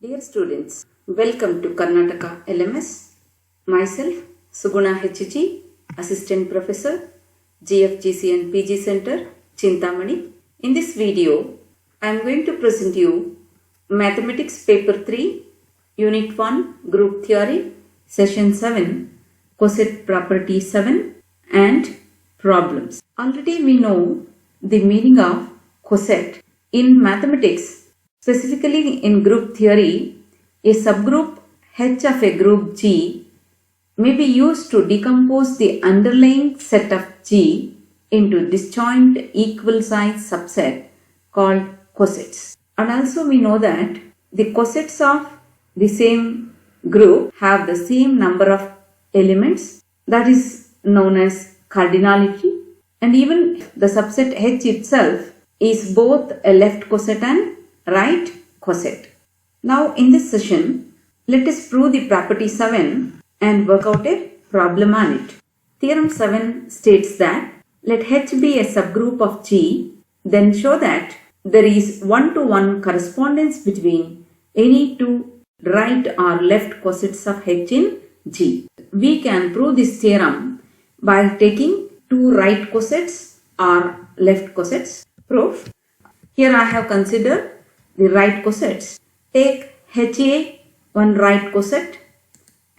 Dear students, welcome to Karnataka LMS. Myself, Suguna HG, Assistant Professor, GFGC and PG Center, Chintamani. In this video, I am going to present you Mathematics Paper 3, Unit 1, Group Theory, Session 7, Coset Property 7 and Problems. Already we know the meaning of coset. In mathematics, specifically in group theory, a subgroup H of a group G may be used to decompose the underlying set of G into disjoint equal size subset called cosets. And also we know that the cosets of the same group have the same number of elements, that is known as cardinality, and even the subset H itself is both a left coset and right coset. Now in this session, let us prove the property 7 and work out a problem on it. Theorem 7 states that let H be a subgroup of G, then show that there is one-to-one correspondence between any two right or left cosets of H in G. We can prove this theorem by taking two right cosets or left cosets. Proof. Here I have considered the right cosets. Take HA one right coset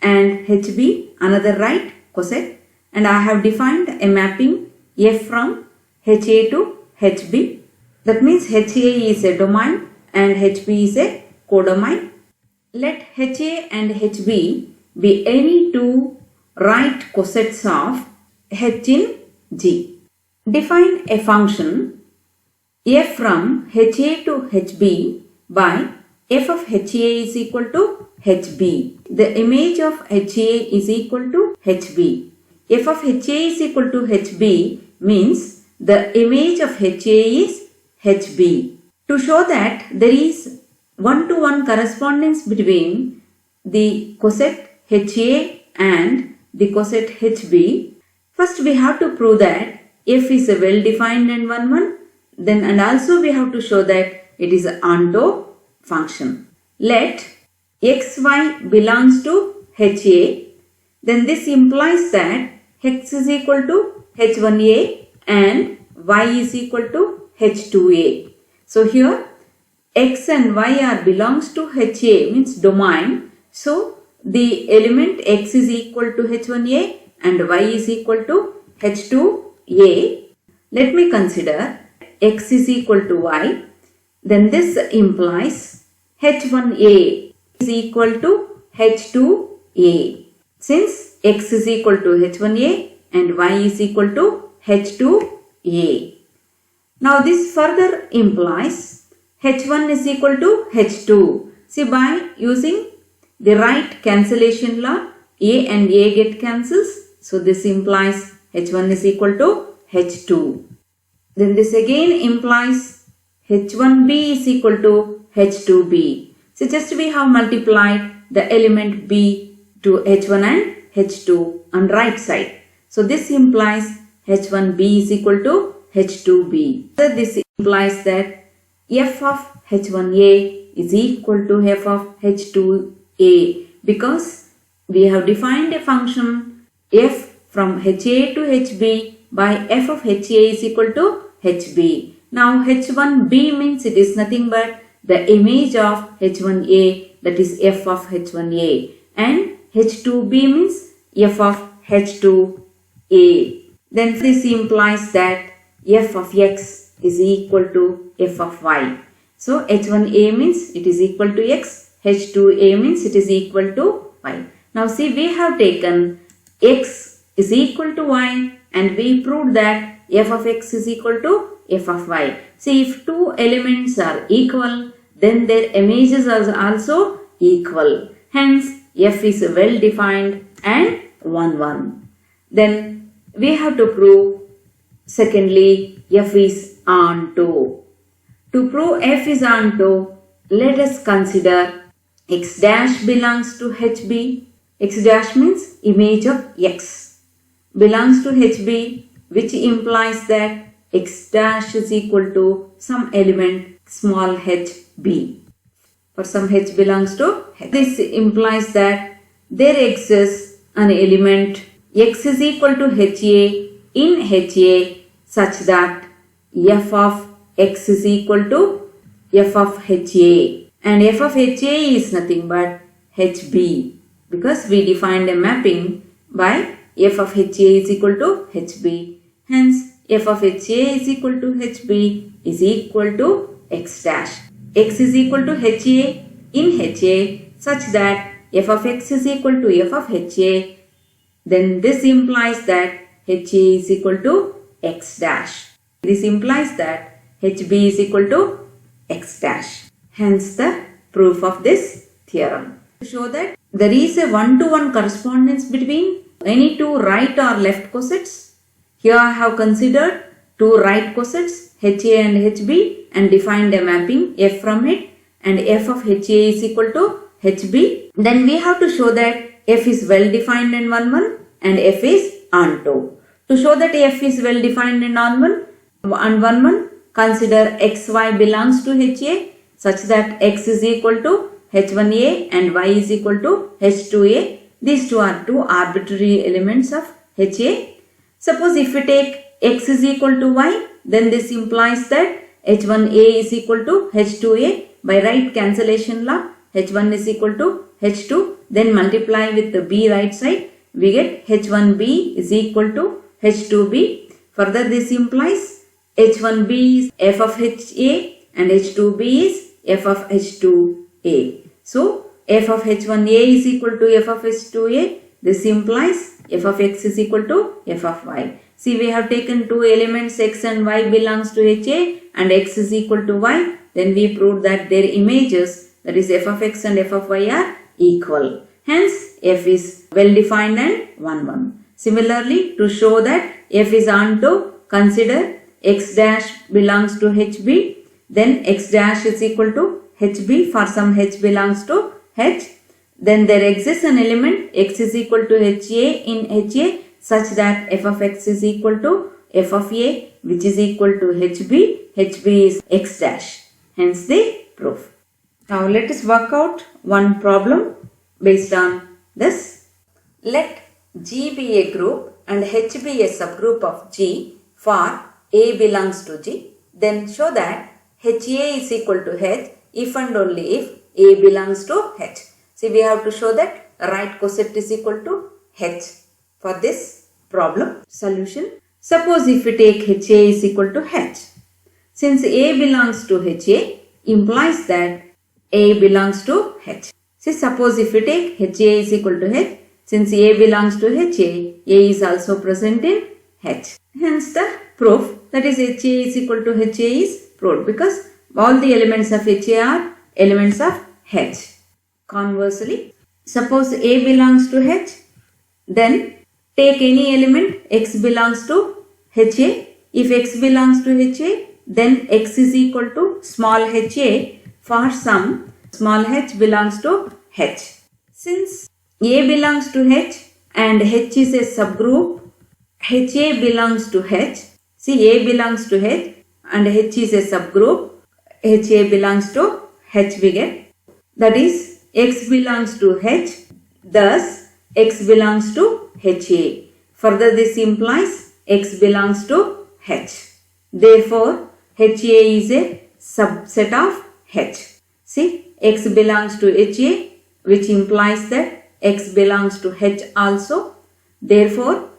and HB another right coset, and I have defined a mapping F from HA to HB. That means HA is a domain and HB is a codomain. Let HA and HB be any two right cosets of H in G. Define a function F from HA to HB by F of HA is equal to HB. The image of HA is equal to HB. F of HA is equal to HB means the image of HA is HB. To show that there is one-to-one correspondence between the coset HA and the coset HB, first we have to prove that F is a well-defined and one-one. Then and also we have to show that it is an onto function. Let xy belongs to HA, then this implies that x is equal to h1a and y is equal to h2a. So here x and y are belongs to HA means domain. So the element x is equal to h1a and y is equal to h2a. Let me consider x is equal to y, then this implies h1a is equal to h2a. Since x is equal to h1a and y is equal to h2a. Now this further implies h1 is equal to h2. See, by using the right cancellation law, a and a get cancels. So this implies h1 is equal to h2. Then this again implies h1b is equal to h2b. So just we have multiplied the element b to h1 and h2 on right side. So this implies h1b is equal to h2b. So this implies that f of h1a is equal to f of h2a because we have defined a function f from HA to HB by f of HA is equal to HB. Now H1b means it is nothing but the image of H1a, that is f of H1a, and H2b means f of H2a. Then this implies that f of x is equal to f of y. So H1a means it is equal to x, H2a means it is equal to y. Now see, we have taken x is equal to y and we proved that f of x is equal to f of y. See, if two elements are equal, then their images are also equal. Hence, f is well defined and 1, 1. Then we have to prove, secondly, f is onto. To prove f is onto, let us consider x dash belongs to HB. X dash means image of x belongs to HB, which implies that x dash is equal to some element small hb. for some H belongs to H. This implies that there exists an element X is equal to HA in HA such that f of X is equal to f of HA, and f of HA is nothing but HB, because we defined a mapping by f of HA is equal to HB. Hence, f of HA is equal to HB is equal to X dash. X is equal to HA in HA such that f of X is equal to f of HA. Then this implies that HA is equal to X dash. This implies that HB is equal to X dash. Hence the proof of this theorem. To show that there is a one-to-one correspondence between any two right or left cosets. Here I have considered two right cosets HA and HB and defined a mapping f from it, and f of HA is equal to HB. Then we have to show that f is well defined in 1-1 and f is onto. To show that f is well defined in 1-1, consider xy belongs to HA such that x is equal to H1A and y is equal to H2A. These two are two arbitrary elements of HA. Suppose if we take x is equal to y, then this implies that H1A is equal to H2A. By right cancellation law, H1 is equal to H2. Then multiply with the b right side, we get H1B is equal to H2B. Further, this implies H1B is f of HA and H2B is f of H2A. So, f of H1A is equal to f of H2A. This implies f of x is equal to f of y. See, we have taken two elements x and y belongs to HA and x is equal to y. Then we proved that their images, that is f of x and f of y, are equal. Hence, f is well defined and 1-1. Similarly, to show that f is onto, consider x dash belongs to HB. Then x dash is equal to HB for some h belongs to H. Then there exists an element x is equal to HA in HA such that f of x is equal to f of A, which is equal to HB. HB is x dash. Hence the proof. Now let us work out one problem based on this. Let G be a group and H be a subgroup of G for A belongs to G. Then show that HA is equal to H if and only if A belongs to H. See, we have to show that right coset is equal to H for this problem. Solution. Suppose if we take HA is equal to H. Since A belongs to HA implies that A belongs to H. See, suppose if we take HA is equal to H, since A belongs to HA, A is also present in H. Hence the proof, that is HA is equal to HA is proved, because all the elements of HA are elements of H. Conversely, suppose A belongs to H, then take any element x belongs to HA. If x belongs to HA, then x is equal to small HA for some small h belongs to H. Since A belongs to H and H is a subgroup, HA belongs to H. See, A belongs to H and H is a subgroup, HA belongs to H we get. That is, x belongs to H, thus x belongs to HA. Further, this implies x belongs to H. Therefore, HA is a subset of H. See, x belongs to HA, which implies that x belongs to H also. Therefore,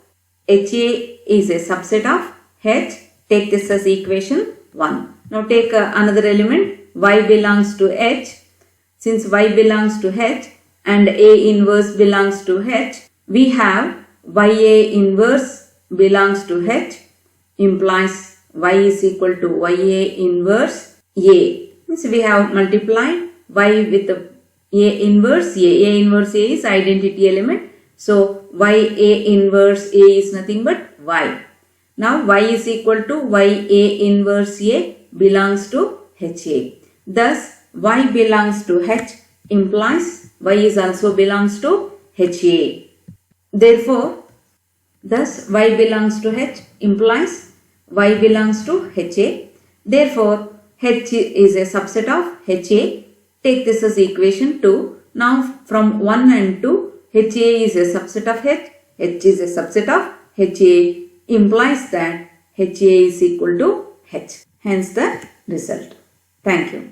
HA is a subset of H. Take this as equation 1. Now take another element, y belongs to H. Since y belongs to H and A inverse belongs to H, we have YA inverse belongs to H implies y is equal to YA inverse A. So we have multiplied y with the A inverse A. A inverse A is identity element. So YA inverse A is nothing but y. Now y is equal to YA inverse A belongs to HA. Thus y belongs to H implies y is also belongs to HA. Therefore, thus y belongs to H implies y belongs to HA. Therefore, H is a subset of HA. Take this as equation 2. Now from 1 and 2, HA is a subset of H. H is a subset of HA implies that HA is equal to H. Hence the result. Thank you.